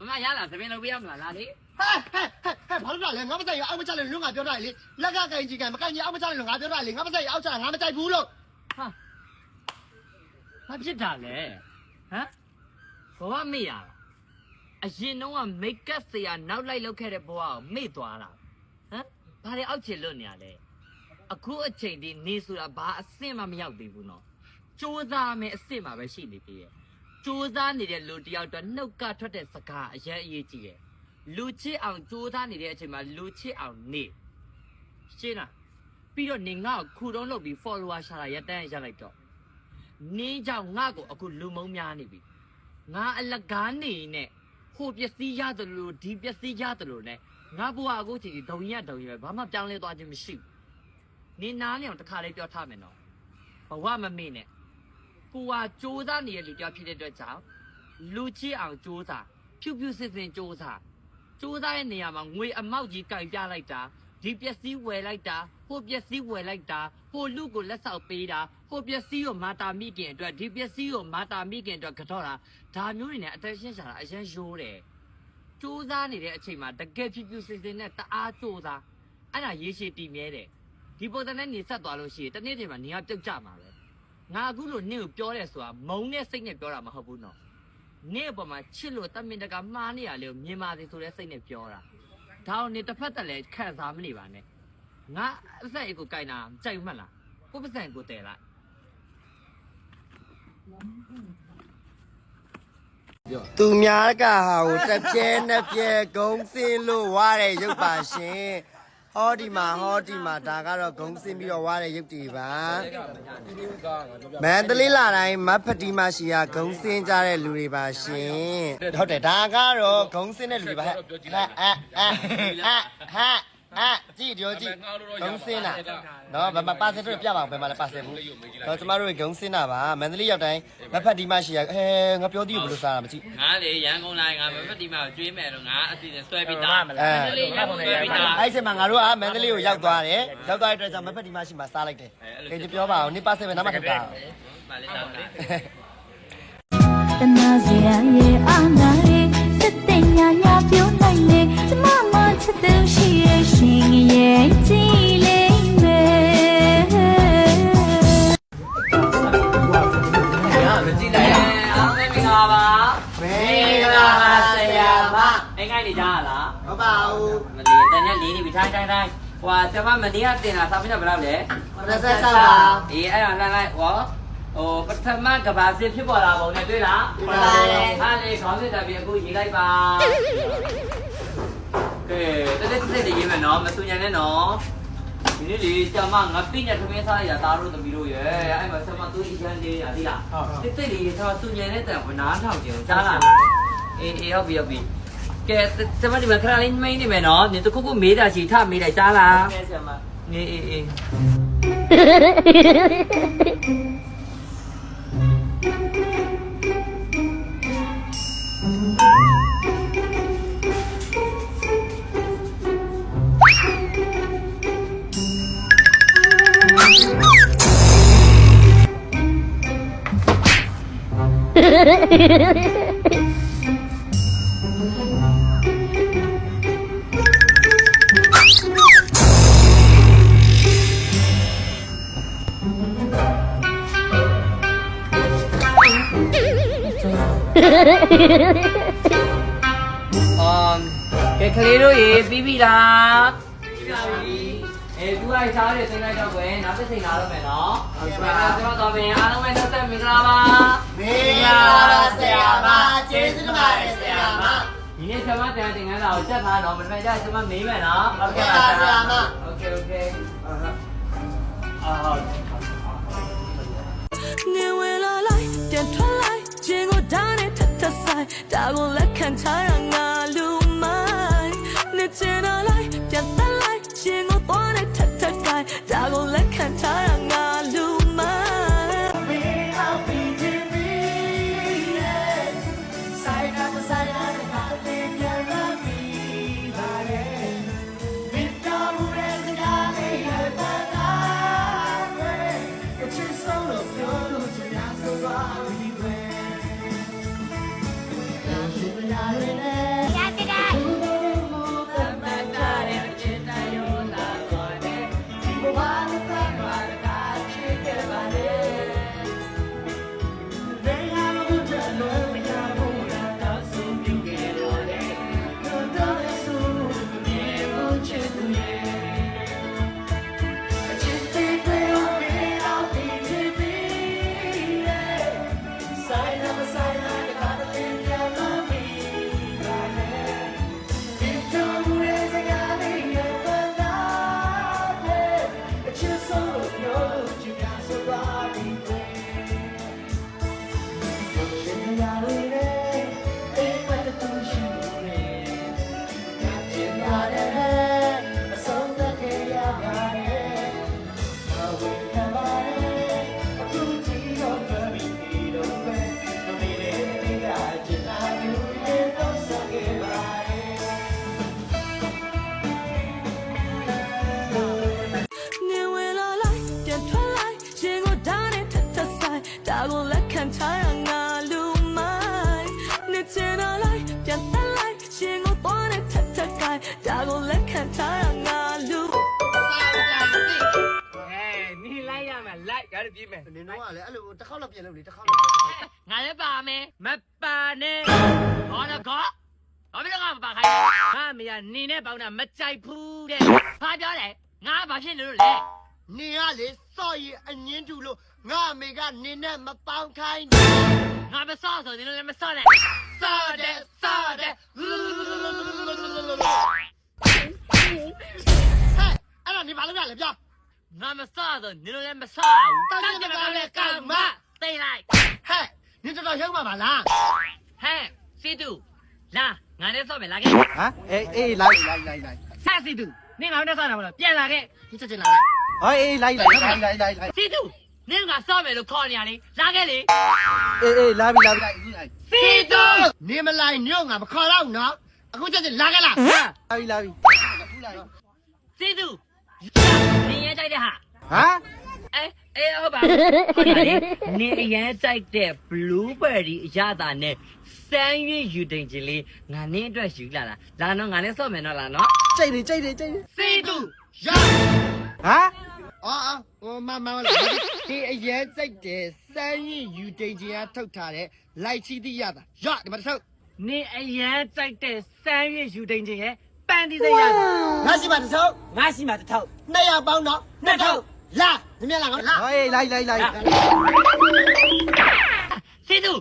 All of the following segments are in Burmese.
妈呀啦，这边都不要嘛，哪里？跑到来，我们在要，我们家里龙啊表达哩，那个干几干，没干你，我们家里龙啊表达哩，我们在要家，我们在不喽。哈，他ဖြစ်တာလေဟမ်ဘဝမေ့ရလားအရင်တော့ကမိတ်ကပ်ဆရာနောက်လိုက်လောက်ခဲ့တဲ့ဘဝကိုမေ့သွားတာဟမ်ဘာတွေအောက်ချင်လွတ်နေရလဲအခုအချိန်ဒီနေဆိုတာဘာအဆင့်မှမရောက်သေးဘူးနော်စူးစမ်းမယ်အဆင့်မှပဲရှိနေသေးတယ်စူးစမ်းနေတဲ့လူတယောက်တော့နှုတ်ကထွက်တဲ့စကားအရင်အရေးကြီးတယ်လူချစ်အောင်စူးစမ်းနေတဲ့အချိန်မှာလူချစ်အောင်နေရှင်းလားပြီးတော့နေငါ့ကိုခုတုံးလုပ်ပြီး follower ရှာတာရတန်းရလိုက်တော့နေကြောင့်ငါ့ကိုအခုလူမုံများနေပြီငါအလကားနေနဲ့ဟိုပစ္စည်းရတယ်လို့ဒီပစ္စည်းရတယ်လို့ ਨੇ ငါဘွားအခုချိန်ဒီဒုံရဒုံရဘာမှပြောင်းလဲသွားခြင်းမရှိဘူးနေနားနေအောင်တစ်ခါလေးပြောထားမယ်နော်ဘဝမမေ့နဲ့ကိုကစူးစမ်းနေတဲ့လူတယောက်ဖြစ်တဲ့အတွက်ကြောင့်လူချစ်အောင်စူးစမ်းဖြူဖြူစစ်စစ်စူးစမ်းတဲ့နေရာမှာငွေအမောက်ကြီးကင်ပြလိုက်တာဒီပစ္စည်းဝယ်လိုက်တာဟိုပစ္စည်းဝယ်လိုက်တာဟိုလူကိုလက်ဆောက်ပေးတာဟိုပစ္စည်းကိုမာတာမိခင်အတွက်ဒီပစ္စည်းကိုမာတာမိခင်အတွက်ကတော့တာဒါမျိုးတွေနဲ့ attention ရှာတာအရင်ရိုးတယ်စူးစမ်းနေတဲ့အချိန်မှာတကယ်ဖြူဖြူစစ်စစ်နဲ့တအားစူးစမ်းအဲ့ဒါရေရှည်တည်မြဲတယ်ဒီပုံစံနဲ့နေဆက်သွားလို့ရှိရင်တနေ့တည်းမှာနေရာပြုတ်ကျမှာပဲငါအခုလို့နင့်ကိုပြောတယ်ဆိုတာမုံနဲ့စိတ်နဲ့ပြောတာမဟုတ်ဘူးနော်နင့်အပေါ်မှာချစ်လို့တမင်တကာမှားနေရလေကိုမြင်ပါစေဆိုတဲ့စိတ်နဲ့ပြောတာဒါအောင်နေတစ်ဖက်သက်လည်းခံစားမနေပါနဲ့ငါအဆက်အကိုကြိုင်တာကြိုက်မှတ်လားကိုပစံကိုတဲလိုက်သူများကဟာကိုတစ်ပြဲနှစ်ပြဲဂုံးစင်းလို့ဝါတဲ့ရုပ်ပါရှင်ဟောဒီမှာဒါကတော့ဂုံးစင်းပြီးတော့ဝါတဲ့ရုပ်တွေပါမန္တလေးလာတိုင်းမဖတီမရှိရာဂုံးစင်းကြတဲ့လူတွေပါရှင်ဟုတ်တယ်ဒါကတော့ဂုံးစင်းတဲ့လူတွေပါဟဲ့ကြည့်ကြည့်ဂုံးစင်းတာနော်ဘာမှပါစက်တွေပြပါအောင်ဘယ်မှာလဲပါစက်ဘူးတော့ကျမတို့ဂုံးစင်းတာပါမန္တလေးရောက်တိုင်းမဖတီမရှိရာငါပြောသေးဘူးဘယ်လိုစားတာမကြည့်ငါလေရန်ကုန်လိုက်ငါမဖတီမကိုကျွေးမယ်လို့ငါအစီအစဉ်ဆွဲပြီးသားမန္တလေးရန်ကုန်ဆွဲပြီးသားအဲ့ချိန်မှာငါတို့ကမန္တလေးကိုရောက်သွားတယ်ရောက်သွားတဲ့အတွက်ကြောင့်မဖတီမရှိမှာစားလိုက်တယ်ကြည့်ပြောပါအောင်နေပါစက်ပဲနားမထပ်တာမလေးတောင်းတာတနာစရာရဲ့အာနာရဲ့စစ်တဲ့ညာညာပြောနိုင်လေကျမမချစ်သူရှိရဲ့ရှင်ရဲ့ကြည်လေးမယ်ရမကြည့်လိုက်အောင်မင်္ဂလာပါမင်္ဂလာပါဆရာမအိမ်ငိုင်းနေကြလားဟုတ်ပါဘူးမလေးတန်ရက်လေးနေပြီထိုင်းဟိုကျမမနေ့ကတင်တာစာပြဘယ်လောက်လဲ36ပါအေးအဲ့ဒါလိုက်ဟောပထမကဘာစစ်ဖြစ်ပေါ်လာပုံနဲ့တွေ့လားတွေ့ပါတယ်အားလေခေါင်းစစ်တက်ပြီးအခုရေးလိုက်ပါကဲတက်ရေးမယ်နော်မဆူညံနဲ့နော်ဒီနေ့လေကျမငါပြည့်နဲ့ထမင်းစားရတာတို့သမီးတို့ရဲ့အဲ့မှာကျမသူ့အရန်လေးရသေးလားတက်လေးကျမဆူညံနဲ့တန်ဝနားထောင်ကြအောင်ကြားလားအေးဟုတ်ပြီကဲကျမဒီမှာခဏလေးမိန်းနေမယ်နော်ဒီတခုခုမေးတာချီထမေးလိုက်ကြားလားအေးဆရာမအေးကဲကလေးတို့ရေပြီးပြီလားပြီးပါပြီသူကစားတယ်သိလိုက်တော့ကွယ်နောက်တစ်ချိန်လာတော့မယ်နော်ဟုတ်ကဲ့ကျွန်တော်တော့ပြင်အားလုံးပဲတက်တက်မင်္ဂလာပါမင်္ဂလာပါဆရာမကျေးဇူးတင်ပါတယ်ဆရာမဒီနေ့ကျွန်မတင်သင်ခန်းစာကိုတက်ထားတော့မနေ့ကကျွန်မမေးမယ်နော်ဟုတ်ကဲ့ပါဆရာမโอเคနေဝဲလာလိုက်ပြန်ထွက်လိုက်ခြင်းကိုဒါနဲ့ထထဆိုင်ဒါကိုလက်ခံချရငါလူမိုင်းနေချင်လာလိုက်ပြန်တက်လိုက်ခြင်းကိုသွားနဲ့ထထဆိုင်ဒါကိုလက်ခံချရငါလူမိုင်းHãy subscribe cho kênh Ghiền Mì Gõ để không bỏ lỡ ပြေးမယ် နင်တို့ကလည်းအဲ့လိုတစ်ခေါက်လောက်ပြင်လို့လေတစ်ခေါက် ငါလည်းပါမယ်မပါနဲ့ဟောတော့ကောဘာဖြစ်လို့ငါမပါခိုင်းငါမေကနင်းနဲ့ပေါင်းတာမကြိုက်ဘူးတဲ့ဘာပြောလဲငါဘာဖြစ်လို့လဲ နင်ကလေစော့ရီအငင်းတူလို့ငါအမေကနင်နဲ့မပေါင်းခိုင်း ငါမစောဆိုနင်လည်းမစောနဲ့စောတဲ့အဲ့ဒါနေဘာလုပ်ရလဲပြော ငါမစောဆိုနင်လည်းမစောဘူးတတ်ကြပါလေကောင်မသိလိုက် ဟဲ့နင်တော်ရုံးမှာပါလား ဟဲ့စီတူလာငါနဲ့စောမယ်လာခဲ့ ဟမ်အေးလိုက်ဆက်စီတူနင်ငါနဲ့စောတာမလားပြန်လာခဲ့ ဒီချက်ချင်းလာလိုက် ဟေးအေးလိုက် စီတူနင်ကစောမယ်လို့ခေါ်နေရလေလာခဲ့လေ အေးလာပြီ စီတူ နေမလိုက်ညို့ငါမခေါ်တော့နော်အခုချက်ချင်းလာခဲ့လား လာပြီ စီတူနင်ရဲ့ကြိုက်တဲ့ဟာ ဟမ် အေးဟုတ်ပါဟုတ်ပါလေနင်အရန်ကြိုက်တဲ့ blueberry အရသာနဲ့စမ်းရွယူတင်ချင်လေးငါနင်းအတွက်ယူလာနော်ငါနဲ့စော့မယ်နော်လာနော် ကြိတ်နေ စီတူ ရ ဟမ် အော်မမဒီအရင်စိတ်တယ်စမ်းရင်ယူတင်ချင်အားထုတ်ထားတဲ့လိုက်ချီတိရတာရဒီမှာတစ်ထုတ် နင်အရန်ကြိုက်တဲ့စမ်းရွယူတင်ချင်ရဲ့ပန်တီစိတ်ရတာ ငါရှိမှတစ်ထုတ် ငါရှိမှတစ်ထောက် 200ပေါင်းတော့2ထုတ်လာဒီမြက်လာငါလာ ဟေးလိုက် စီတူ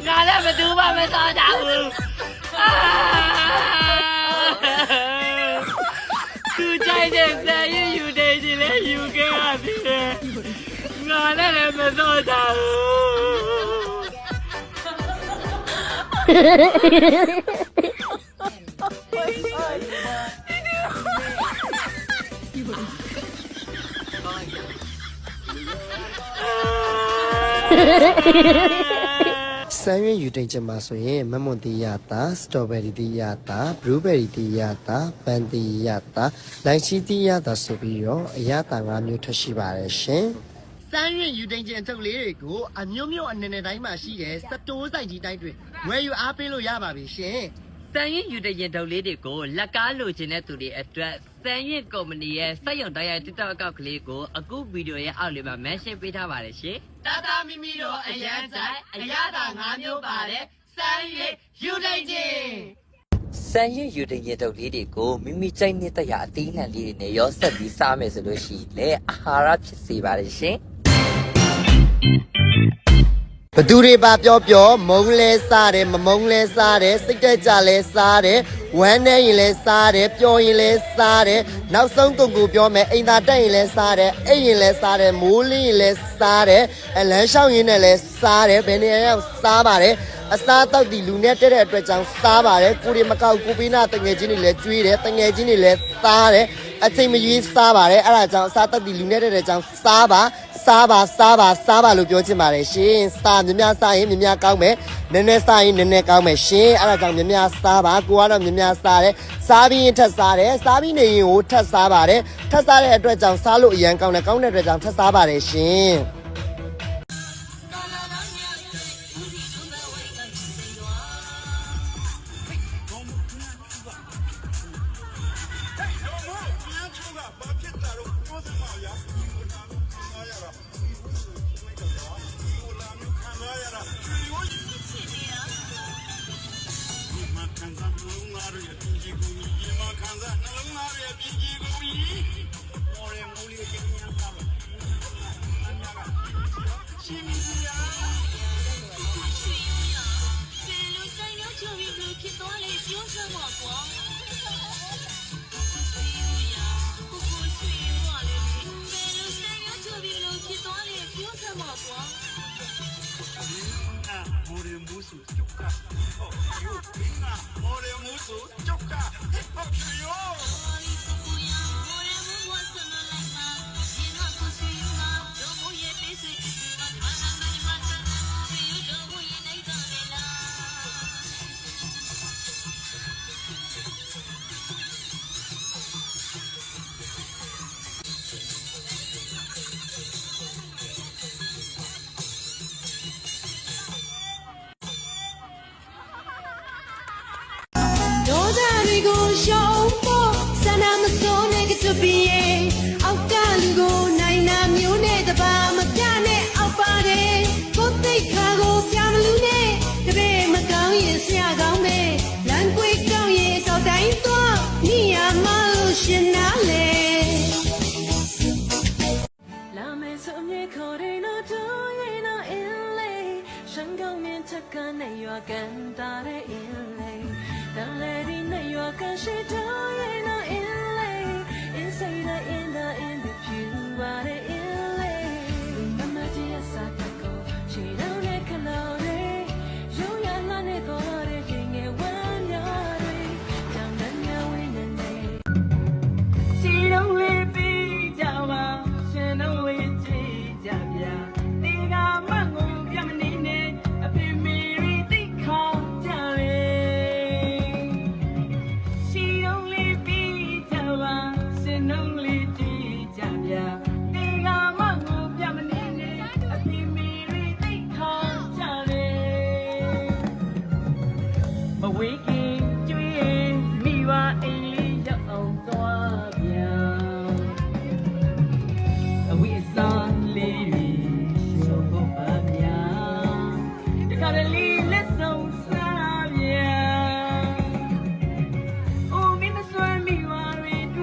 ငါလည်းမတူပါမစောကြဘူးသူကြိုက်တဲ့စမ်းရွယူတင်ချင်လေယူခဲ့ရပြီငါလည်းမစောကြဘူးစမ်းရင်ယူတင်ချင်မှာဆိုရင်မမွန်တီရတာစတော်ဘယ်ရီတီရတာဘလူးဘယ်ရီတီရတာပန်တီရတာလိုက်ချီတီရတာဆိုပြီးတော့အရသာ5မျိုးထွက်ရှိပါတယ်ရှင်စမ်းရင်ယူတင်ချင်အထုပ်လေးတွေကိုအမျိုးမျိုးအနေနဲ့တိုင်းမှာရှိတဲ့စတိုးဆိုင်ကြီးတိုင်းတွေဝယ်ယူအားပေးလို့ရပါပြီရှင် စမ်းရင်ယူတဲ့ရင်ထုတ်လေးတွေကိုလက်ကားလိုချင်တဲ့သူတွေအတွက်စမ်းရင်ကုမ္ပဏီရဲ့စက်ရုံတိုင်းရဲ့ TikTok အကောင့်ကလေးကိုအခုဗီဒီယိုရဲ့အောက်လေးမှာ mention ပေးထားပါတယ်ရှင်။တာတာမီမီတို့အရန်ဆိုင်အရသာ5မျိုးပါတယ်စမ်းရင်ယူတဲ့ခြင်းစမ်းရင်ယူတဲ့ရင်ထုတ်လေးတွေကိုမိမိကြိုက်နေတဲ့ရာအသီးနှံလေးတွေနဲ့ရောဆက်ပြီးစားမယ်ဆိုလို့ရှိရင်လည်းအာဟာရဖြစ်စေပါတယ်ရှင်။ ဘသူတွေပါပြောမုံလဲစားတယ်မမုံလဲစားတယ်စိတ်တက်ကြလဲစားတယ်ဝမ်းနေရင်လဲစားတယ်ပျော်ရင်လဲစားတယ်နောက်ဆုံးကုန်ကိုပြောမယ်အိမ်သာတက်ရင်လဲစားတယ်အိမ်ရင်လဲစားတယ်မိုးလင်းရင်လဲစားတယ်အလန်းလျှောက်ရင်လည်းစားတယ်ဘယ်နေရာရောက်စားပါတယ်အစားတောက်ဒီလူနဲ့တက်တဲ့အတွက်ကြောင့်စားပါတယ်ကိုရီမကောက်ကိုပေးနာတငယ်ချင်းတွေလည်းကျွေးတယ်တငယ်ချင်းတွေလည်းစားတယ်အချိန်မရွေးစားပါတယ်အဲ့ဒါကြောင့်အစားတောက်ဒီလူနဲ့တက်တဲ့ကြောင့်စားပါလို့ပြောချင်ပါတယ်ရှင်စားမြများစားရင်မြများကောင်းမယ်နည်းနည်းစားရင်နည်းနည်းကောင်းမယ်ရှင်အဲ့ဒါကြောင့်မြများစားပါကိုကတော့မြများစားတယ်စားပြီးရင်ထပ်စားတယ်စားပြီးနေရင်ကိုထပ်စားပါတယ်ထပ်စားတဲ့အတွက်ကြောင့်စားလို့အရန်ကောင်းတယ်ကောင်းတဲ့အတွက်ကြောင့်ထပ်စားပါတယ်ရှင်跟大的眼泪，当泪滴那your跟谁都也那眼泪，眼谁的眼的眼的皮哇的眼泪，妈妈记得啥大哥，谁让你看到的，有呀那你多的天也温柔的，让人家为难的，谁让你比较嘛，谁让你计较呀，你干嘛我别没你呢，拼命的靠家嘞，谁让你比较嘛，谁让你计较呀，你干嘛我别没你呢，拼命的靠家嘞，不为给追米娃爱里要多表。为啥离别说不了？你看这离了送啥呀？我明明说米娃瑞对，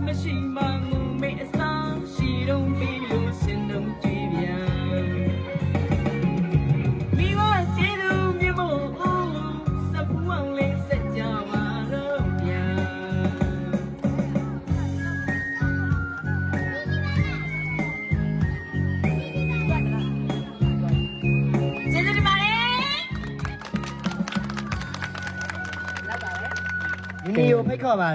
没心忙我没上，西东北路先东对边。米娃街头面目，啥不忘嘞谁家娃肉边。谢谢你们嘞。 ဒီနေ့ကိုဖိတ်ခေါ်ပါ